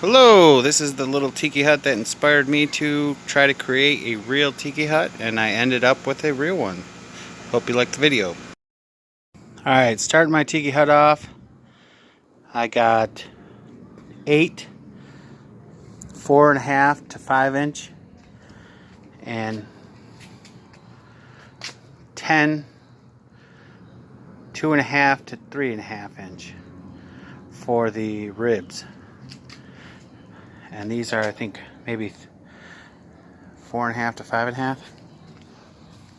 Hello, this is the little tiki hut that inspired me to try to create a real tiki hut, and I ended up with a real one. Hope you liked the video. Alright, starting my tiki hut off, I got 8 4.5 to 5 inch and 10 2.5 to 3.5 inch for the ribs. And these are, I think, maybe 4.5 to 5.5.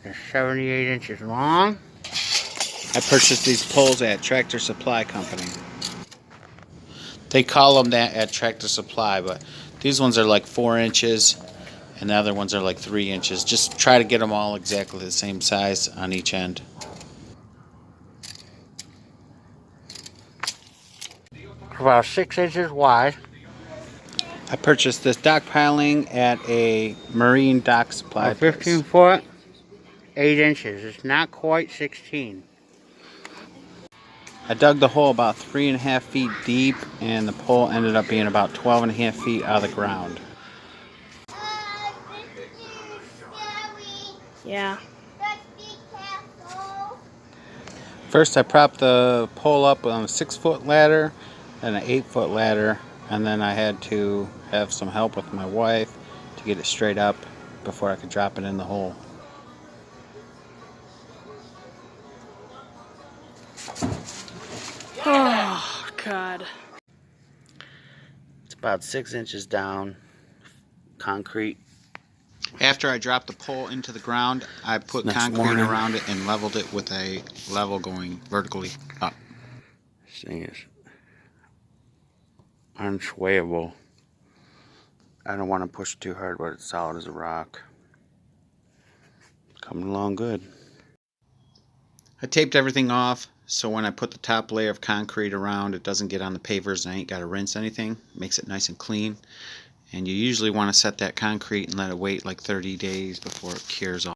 They're 78 inches long. I purchased these poles at Tractor Supply Company. They call them that at Tractor Supply, but these ones are like 4 inches and the other ones are like 3 inches. Just try to get them all exactly the same size on each end. About 6 inches wide. I purchased this dock piling at a marine dock supply place. 15 foot, 8 inches. It's not quite 16. I dug the hole about 3.5 feet deep, and the pole ended up being about 12.5 feet out of the ground. Yeah. First, I propped the pole up on a 6-foot ladder and an 8-foot ladder, and then I had to have some help with my wife to get it straight up before I could drop it in the hole. Oh, God. It's about 6 inches down, concrete. After I dropped the pole into the ground, I put concrete around it and leveled it with a level going vertically up. This thing is unswayable. I don't want to push it too hard, but it's solid as a rock. Coming along good. I taped everything off so when I put the top layer of concrete around, it doesn't get on the pavers and I ain't got to rinse anything. Makes it nice and clean. And you usually want to set that concrete and let it wait like 30 days before it cures off.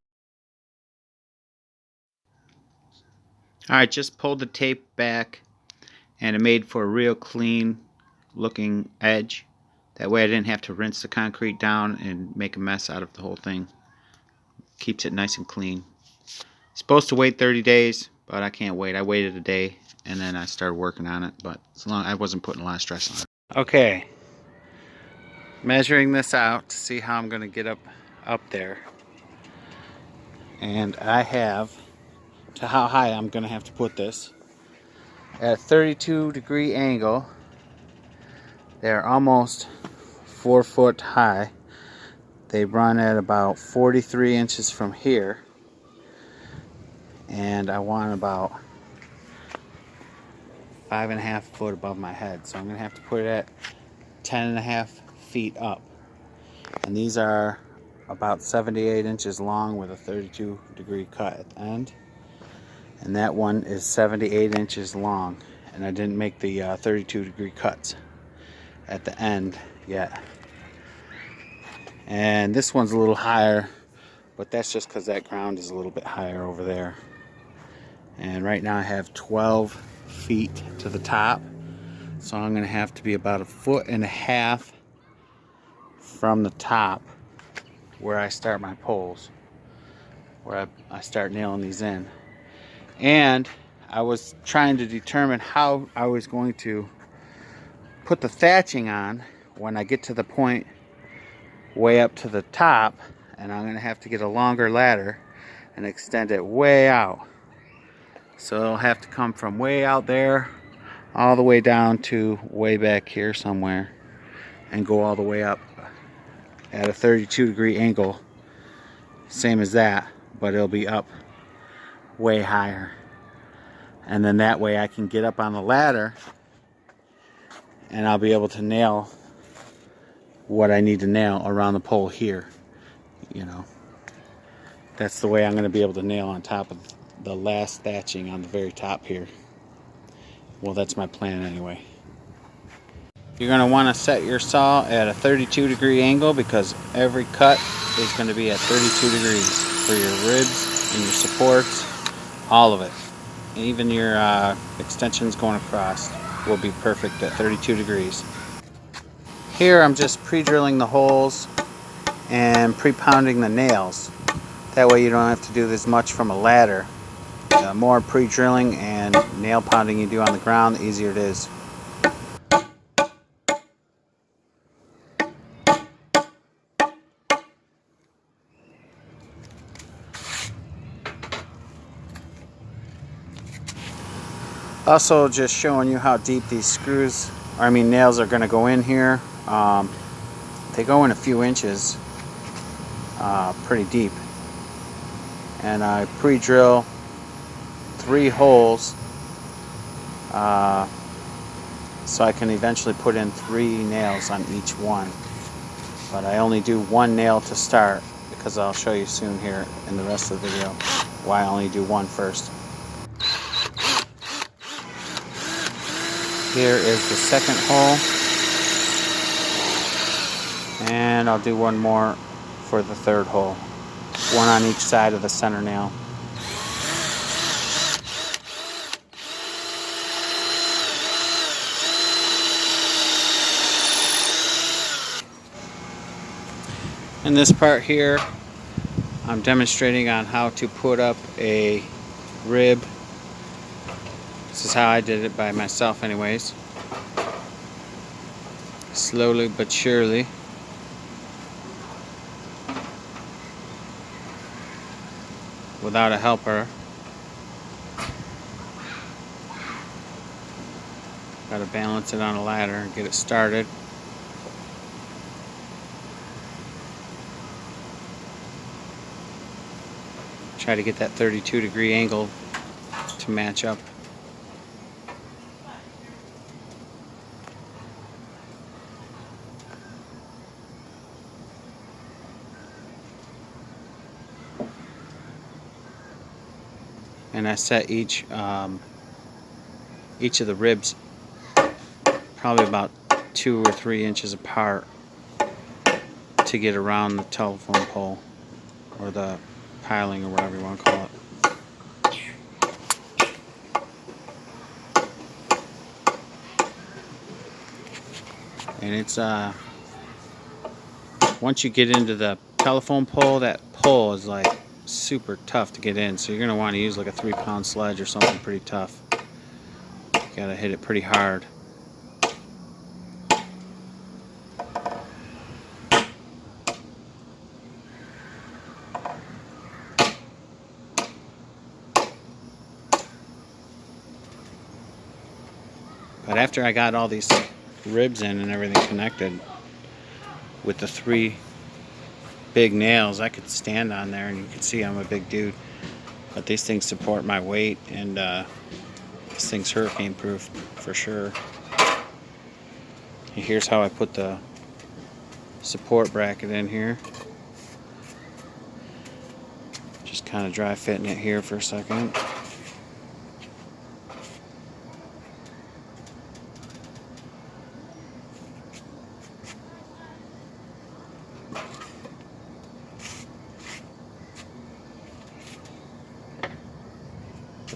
Alright, just pulled the tape back and it made for a real clean looking edge. That way I didn't have to rinse the concrete down and make a mess out of the whole thing. Keeps it nice and clean. Supposed to wait 30 days, but I can't wait. I waited a day and then I started working on it, but as long I wasn't putting a lot of stress on it. Okay. Measuring this out to see how I'm going to get up there. And I have to how high I'm going to have to put this. At a 32-degree angle, they're almost 4 foot high. They run at about 43 inches from here. And I want about 5.5 foot above my head. So I'm going to have to put it at 10.5 feet up. And these are about 78 inches long with a 32-degree cut at the end. And that one is 78 inches long. And I didn't make the 32-degree cuts at the end yet. And this one's a little higher, but that's just because that ground is a little bit higher over there. And right now I have 12 feet to the top, so I'm going to have to be about 1.5 feet from the top where I start my poles, where I start nailing these in. And I was trying to determine how I was going to put the thatching on when I get to the point way up to the top, and I'm going to have to get a longer ladder and extend it way out. So it'll have to come from way out there all the way down to way back here somewhere and go all the way up at a 32-degree angle, same as that, but it'll be up way higher. And then that way I can get up on the ladder and I'll be able to nail what I need to nail around the pole here. You know, that's the way I'm going to be able to nail on top of the last thatching on the very top here. Well, that's my plan anyway. You're going to want to set your saw at a 32-degree angle because every cut is going to be at 32 degrees for your ribs and your supports, all of it. Even your extensions going across will be perfect at 32 degrees. Here I'm just pre-drilling the holes and pre-pounding the nails. That way you don't have to do this much from a ladder. The more pre-drilling and nail pounding you do on the ground, the easier it is. Also, just showing you how deep these screws, nails are going to go in here. They go in a few inches, pretty deep. And I pre-drill 3 holes so I can eventually put in 3 nails on each one. But I only do 1 nail to start because I'll show you soon here in the rest of the video why I only do 1 first. Here is the second hole, and I'll do 1 more for the third hole, 1 on each side of the center nail. In this part here, I'm demonstrating on how to put up a rib. This is how I did it by myself anyways. Slowly but surely. Without a helper. Got to balance it on a ladder and get it started. Try to get that 32-degree angle to match up. And I set each of the ribs probably about 2 or 3 inches apart to get around the telephone pole or the piling or whatever you want to call it. And it's once you get into the telephone pole, that pole is like super tough to get in, so you're gonna want to use like a 3-pound sledge or something pretty tough. You gotta hit it pretty hard. But after I got all these ribs in and everything connected with the 3 big nails, I could stand on there, and you can see I'm a big dude. But these things support my weight, and this thing's hurricane proof for sure. And here's how I put the support bracket in here. Just kind of dry fitting it here for a second.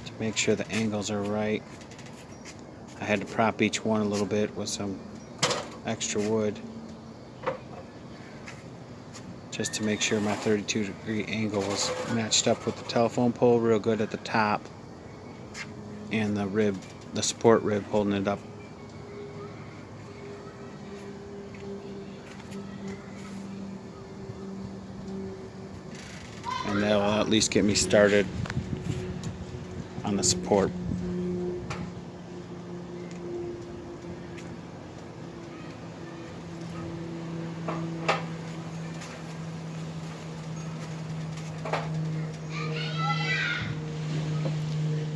To make sure the angles are right, I had to prop each one a little bit with some extra wood just to make sure my 32-degree angle was matched up with the telephone pole real good at the top and the rib, the support rib holding it up. And that'll at least get me started on the support.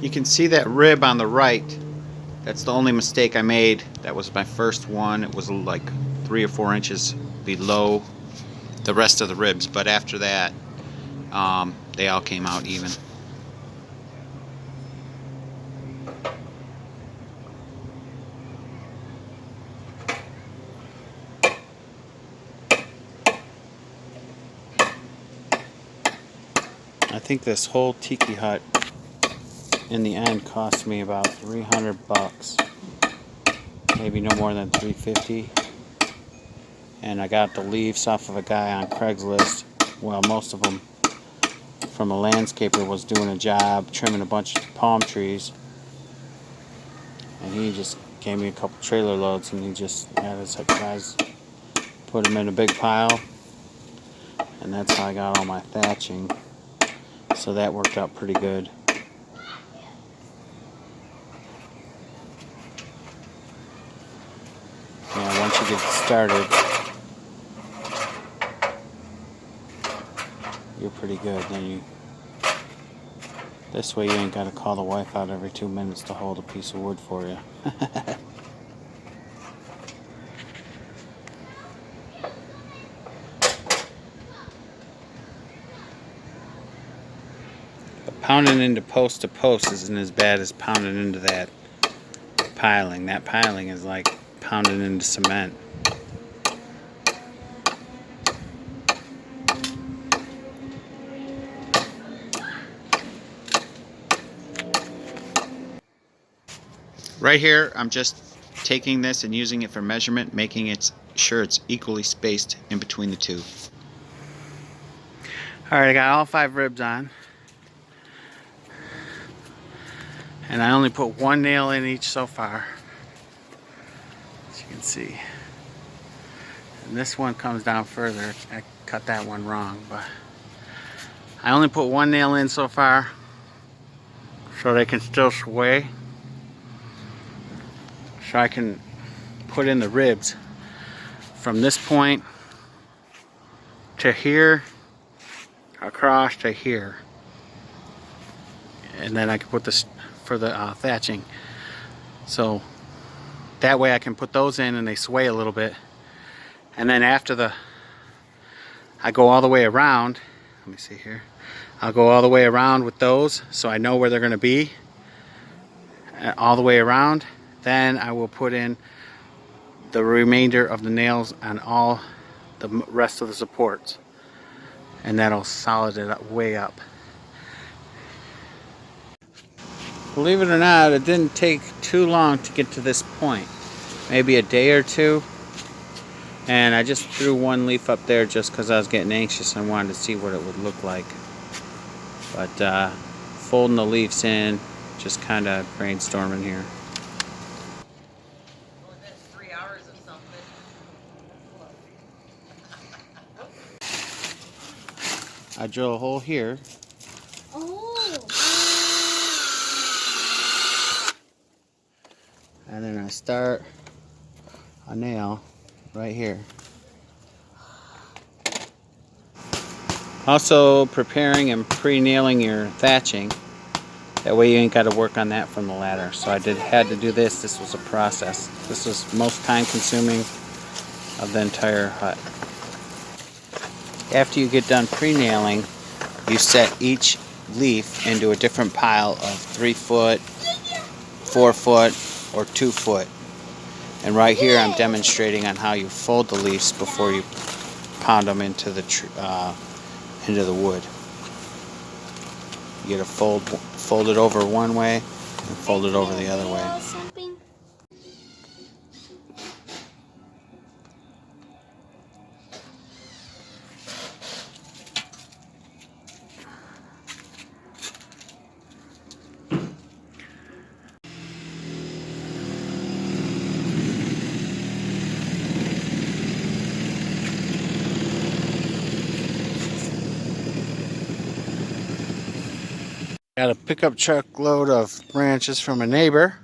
You can see that rib on the right. That's the only mistake I made. That was my first one. It was like 3 or 4 inches below the rest of the ribs, but after that they all came out even. I think this whole tiki hut in the end cost me about 300 bucks. Maybe no more than 350. And I got the leaves off of a guy on Craigslist. Well, most of them from a landscaper was doing a job trimming a bunch of palm trees. And he just gave me a couple trailer loads, and he just had his guys put them in a big pile. And that's how I got all my thatching. So that worked out pretty good. Yeah, once you get started, you're pretty good. Then this way you ain't got to call the wife out every 2 minutes to hold a piece of wood for you. But pounding into post to post isn't as bad as pounding into that piling. That piling is like pounding into cement. Right here, I'm just taking this and using it for measurement, making it sure it's equally spaced in between the two. Alright, I got all 5 ribs on. And I only put 1 nail in each so far, as you can see. And this one comes down further. I cut that one wrong, but I only put 1 nail in so far so they can still sway. So I can put in the ribs from this point to here, across to here. And then I can put this for the thatching. So that way I can put those in and they sway a little bit. And then after I go all the way around. Let me see here. I'll go all the way around with those so I know where they're going to be. All the way around. Then I will put in the remainder of the nails on all the rest of the supports. And that'll solid it up, way up. Believe it or not, it didn't take too long to get to this point. Maybe a day or two. And I just threw 1 leaf up there just because I was getting anxious and wanted to see what it would look like. But folding the leaves in, just kind of brainstorming here. I drill a hole here. Oh. And then I start a nail right here. Also preparing and pre-nailing your thatching. That way you ain't got to work on that from the ladder. So I had to do this. This was a process. This was most time consuming of the entire hut. After you get done pre-nailing, you set each leaf into a different pile of 3 foot, 4 foot, or 2 foot. And right here I'm demonstrating on how you fold the leaves before you pound them into the wood. You get to fold it over one way and fold it over the other way. Got a pickup truck load of branches from a neighbor.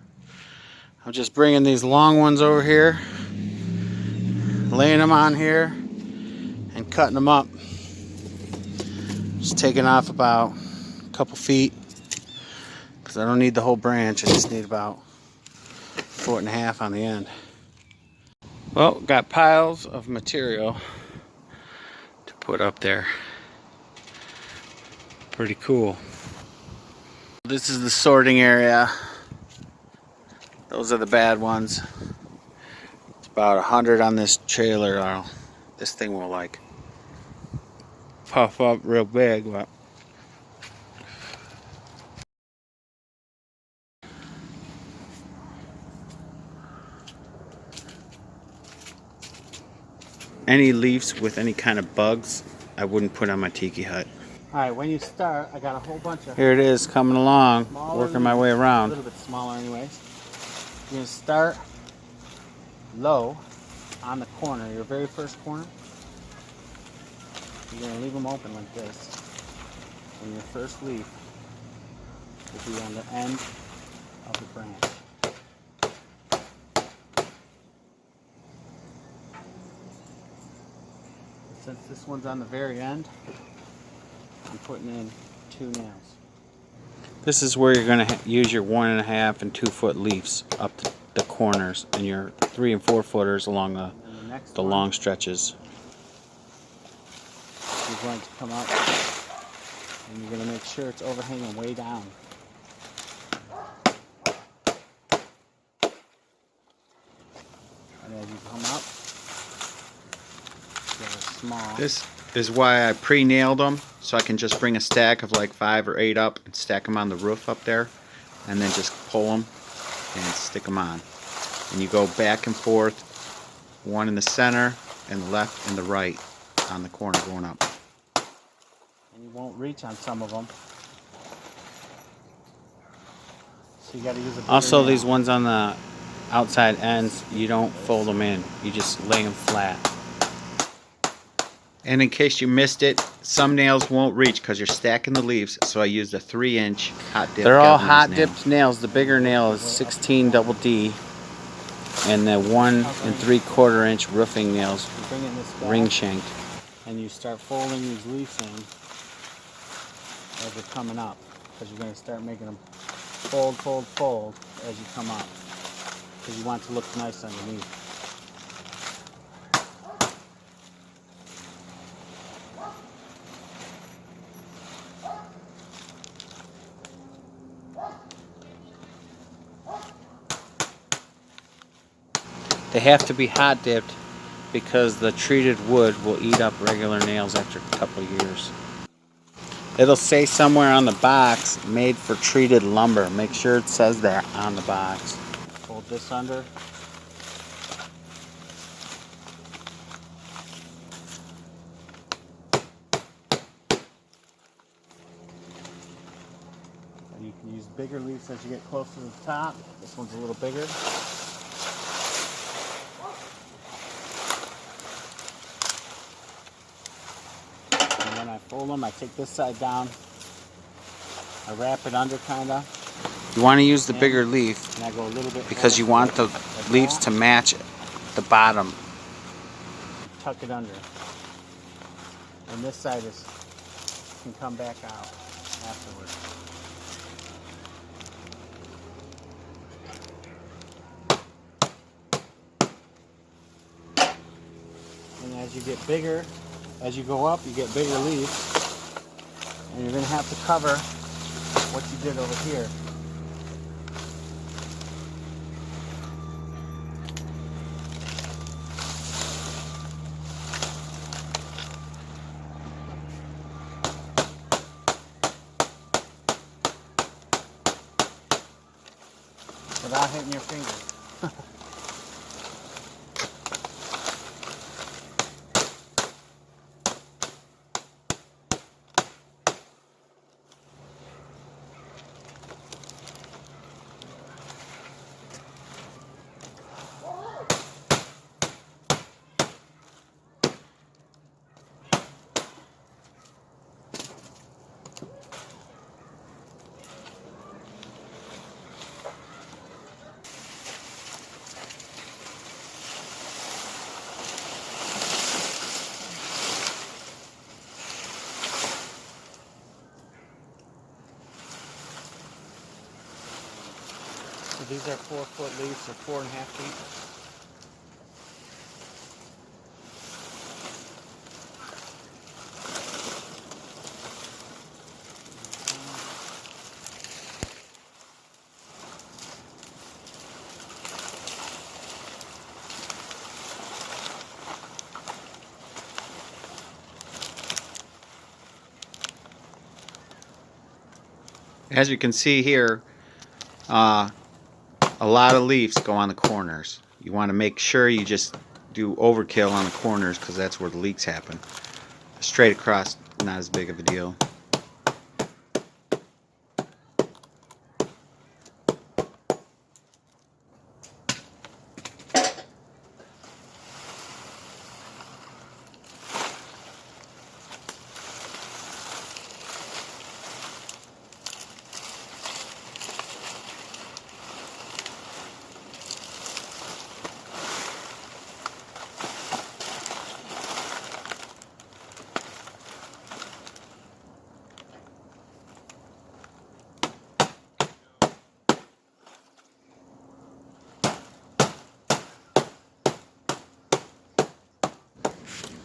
I'm just bringing these long ones over here, laying them on here, and cutting them up. Just taking off about a couple feet because I don't need the whole branch. I just need about 1.5 feet on the end. Well, got piles of material to put up there. Pretty cool. This is the sorting area. Those are the bad ones. It's about 100 on this trailer. This thing will like puff up real big, but any leaves with any kind of bugs, I wouldn't put on my tiki hut. Alright, when you start, I got a whole bunch of Here it is, coming along, smaller working my leaves, way a around. little bit smaller anyways. You're going to start low on the corner, your very first corner. You're going to leave them open like this. And your first leaf will be on the end of the branch. Since this one's on the very end, I'm putting in 2 nails. This is where you're going to use your 1.5 and 2 foot leaves up the corners and your 3 and 4 footers along the long stretches. You're going to come up and you're going to make sure it's overhanging way down. And as you come up, you have a small. This is why I pre-nailed them, so I can just bring a stack of like 5 or 8 up and stack them on the roof up there, and then just pull them and stick them on. And you go back and forth, one in the center and the left and the right on the corner going up. And you won't reach on some of them. So you got to use a bigger Also, nail. these ones on the outside ends, you don't fold them in, you just lay them flat. And in case you missed it, some nails won't reach because you're stacking the leaves, so I used a 3-inch hot dip. They're all Galvanized hot nail. dipped nails. The bigger nail is 16 double D, and the 1 3/4 inch roofing nails You bring in this back, ring shanked. and you start folding these leaves in as they're coming up, because you're going to start making them fold, fold, fold as you come up, because you want it to look nice underneath. They have to be hot dipped because the treated wood will eat up regular nails after a couple of years. It'll say somewhere on the box, made for treated lumber. Make sure it says that on the box. Fold this under. And you can use bigger leaves as you get close to the top. This one's a little bigger. And when I fold them, I take this side down. I wrap it under kinda, You want to use the bigger leaf and I go a little bit because you want the like leaves that. to match the bottom. Tuck it under. And this side can come back out afterwards. And as you get bigger, as you go up, you get bigger leaves. And you're going to have to cover what you did over here. Without hitting your fingers. So these are 4 foot leaves, so 4.5 feet. As you can see here, a lot of leaves go on the corners. You want to make sure you just do overkill on the corners because that's where the leaks happen. Straight across, not as big of a deal.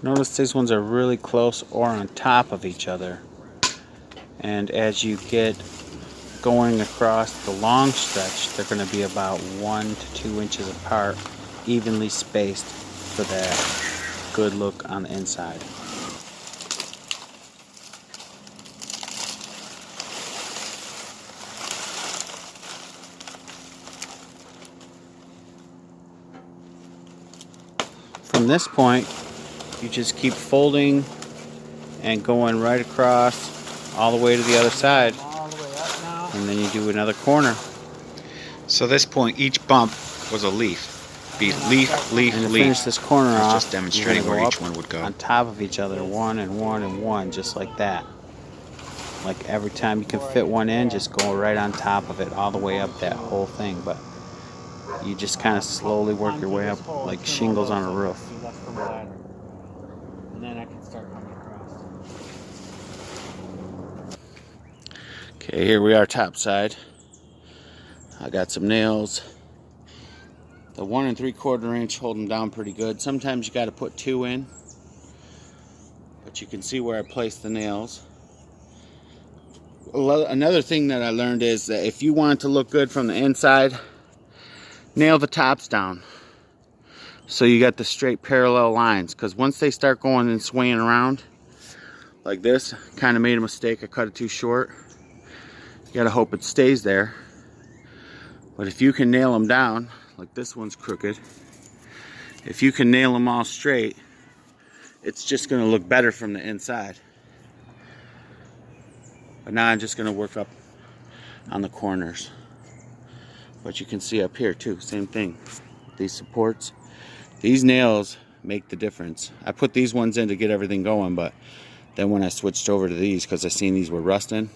Notice these ones are really close or on top of each other. And as you get going across the long stretch, they're going to be about 1 to 2 inches apart, evenly spaced for that good look on the inside. From this point, you just keep folding and going right across all the way to the other side, All the way up now. and then you do another corner. So this point, each bump was a leaf. Be leaf, leaf, And leaf. to finish this corner It's off, just demonstrating you're gonna where go each one would go. on top of each other, one and one and one, just like that. Like every time you can fit one in, just go right on top of it, all the way up that whole thing. But you just kind of slowly work your way up like shingles on a roof. And then I can start coming across. Okay, here we are top side. I got some nails. The 1 3/4 inch hold them down pretty good. Sometimes you got to put 2 in, but you can see where I placed the nails. Another thing that I learned is that if you want it to look good from the inside, nail the tops down so you got the straight parallel lines, because once they start going and swaying around like this, kind of made a mistake. I cut it too short. You got to hope it stays there. But if you can nail them down, like this one's crooked, if you can nail them all straight, it's just going to look better from the inside. But now I'm just going to work up on the corners. But you can see up here too, same thing. These supports, these nails make the difference. I put these ones in to get everything going, but then when I switched over to these, because I seen these were rusting,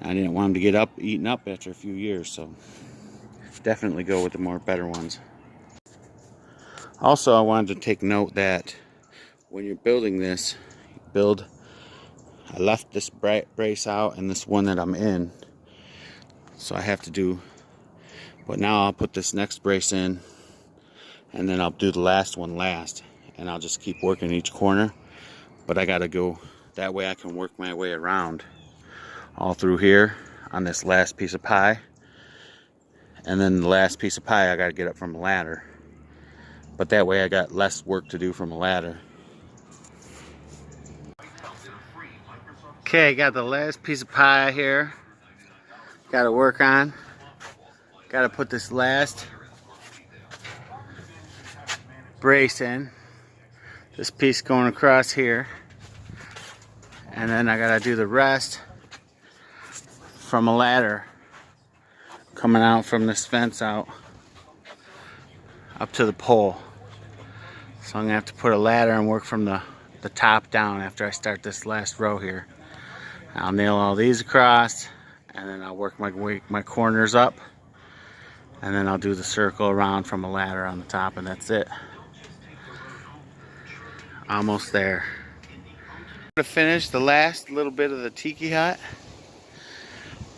I didn't want them to get eaten up after a few years, so definitely go with the more better ones. Also, I wanted to take note that when you're building this, I left this brace out and this one that I'm in, so I have to do, but now I'll put this next brace in and then I'll do the last one last, and I'll just keep working each corner. But I gotta go, that way I can work my way around all through here on this last piece of pie. And then the last piece of pie I gotta get up from a ladder. But that way I got less work to do from a ladder. Okay, got the last piece of pie here. Gotta work on. Gotta put this last brace in. This piece going across here. And then I gotta do the rest from a ladder coming out from this fence out up to the pole. So I'm gonna have to put a ladder and work from the top down after I start this last row here. I'll nail all these across, and then I'll work my corners up, and then I'll do the circle around from a ladder on the top, and that's it. Almost there. To finish the last little bit of the tiki hut.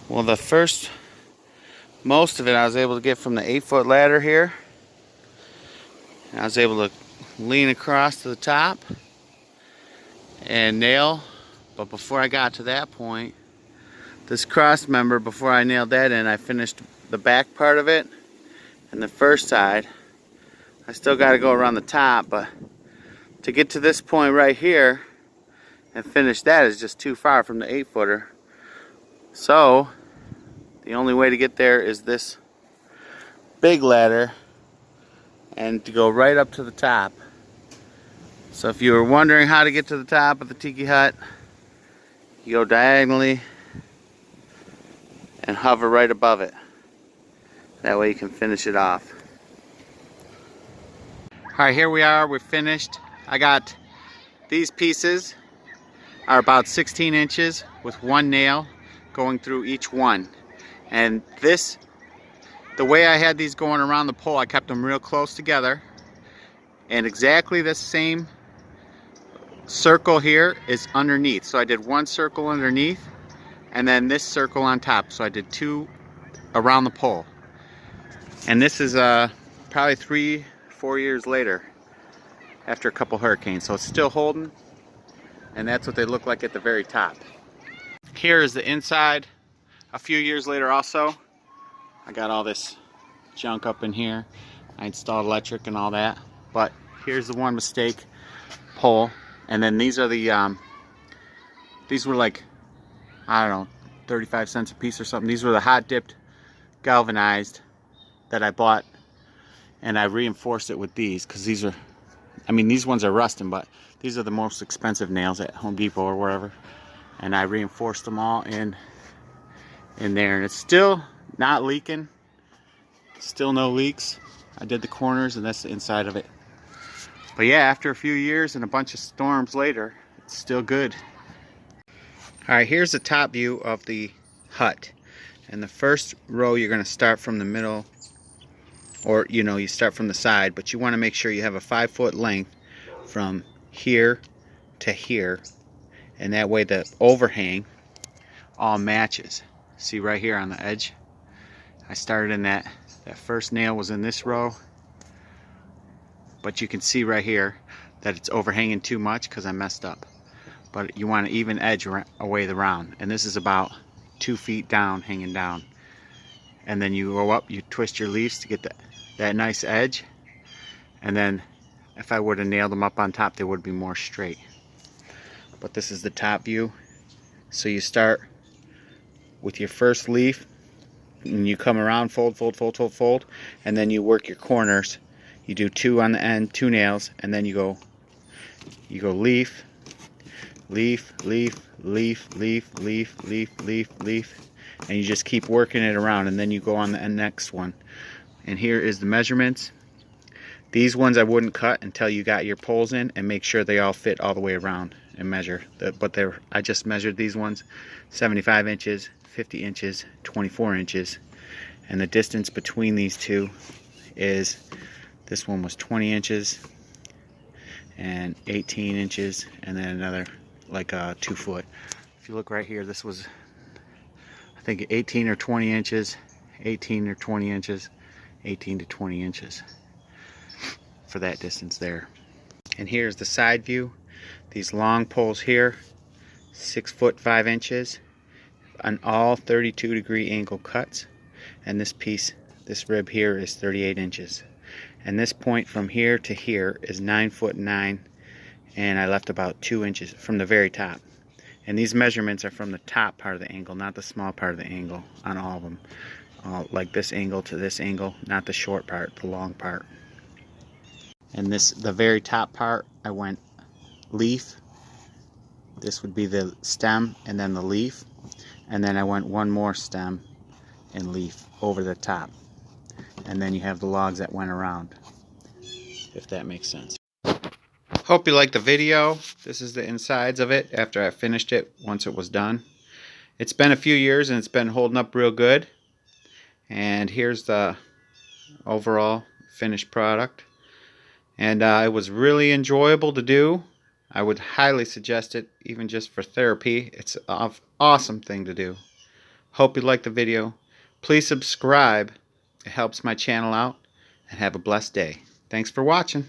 Well, most of it I was able to get from the 8-foot ladder here. And I was able to lean across to the top and nail. But before I got to that point, this cross member, before I nailed that in, I finished the back part of it and the first side. I still got to go around the top, but to get to this point right here and finish that is just too far from the 8-footer. So the only way to get there is this big ladder and to go right up to the top. So if you were wondering how to get to the top of the tiki hut, you go diagonally and hover right above it. That way you can finish it off. Alright, here we are, we're finished. I got these pieces are about 16 inches with one nail going through each one. And this, the way I had these going around the pole, I kept them real close together. And exactly the same circle here is underneath. So I did one circle underneath and then this circle on top. So I did two around the pole. And this is probably 3-4 years later after a couple hurricanes. So it's still holding, and that's what they look like at the very top. Here is the inside a few years later also. I got all this junk up in here. I installed electric and all that. But here's the one mistake pole. And then these are the, these were like, I don't know, 35 cents a piece or something. These were the hot dipped galvanized that I bought, and I reinforced it with these because these are, I mean, these ones are rusting, but these are the most expensive nails at Home Depot or wherever. And I reinforced them all in there, and it's still not leaking. Still no leaks. I did the corners, and that's the inside of it. But yeah, after a few years and a bunch of storms later, it's still good. Alright, here's the top view of the hut. And the first row, you're going to start from the middle, or you know, you start from the side, but you want to make sure you have a 5-foot length from here to here, and that way the overhang all matches. See right here on the edge, I started in that first nail was in this row, but you can see right here that it's overhanging too much because I messed up. But you want an even edge away the round, and this is about 2 feet down, hanging down. And then you go up, you twist your leaves to get that nice edge, and then if I would have nailed them up on top, they would be more straight. But this is the top view. So you start with your first leaf, and you come around, fold, fold, fold, fold, fold, and then you work your corners. You do 2 on the end, 2 nails, and then you go leaf, leaf, leaf, leaf, leaf, leaf, leaf, leaf, leaf, and you just keep working it around, and then you go on the next one. And here is the measurements. These ones I wouldn't cut until you got your poles in, and make sure they all fit all the way around and measure. But I just measured these ones 75 inches, 50 inches, 24 inches, and the distance between these two is, this one was 20 inches and 18 inches, and then another like 2 foot. If you look right here, this was, I think, 18 or 20 inches, 18 or 20 inches, 18 to 20 inches for that distance there. And here's the side view. These long poles here, 6 foot 5 inches on all 32-degree angle cuts, and this piece, this rib here, is 38 inches. And this point from here to here is 9 foot 9, and I left about 2 inches from the very top. And these measurements are from the top part of the angle, not the small part of the angle on all of them. Like this angle to this angle, not the short part, the long part. And this, the very top part, I went leaf. This would be the stem and then the leaf. And then I went one more stem and leaf over the top. And then you have the logs that went around, if that makes sense. Hope you liked the video. This is the insides of it after I finished it once it was done. It's been a few years and it's been holding up real good. And here's the overall finished product. And it was really enjoyable to do. I would highly suggest it, even just for therapy. It's an awesome thing to do. Hope you liked the video. Please subscribe. It helps my channel out. And have a blessed day. Thanks for watching.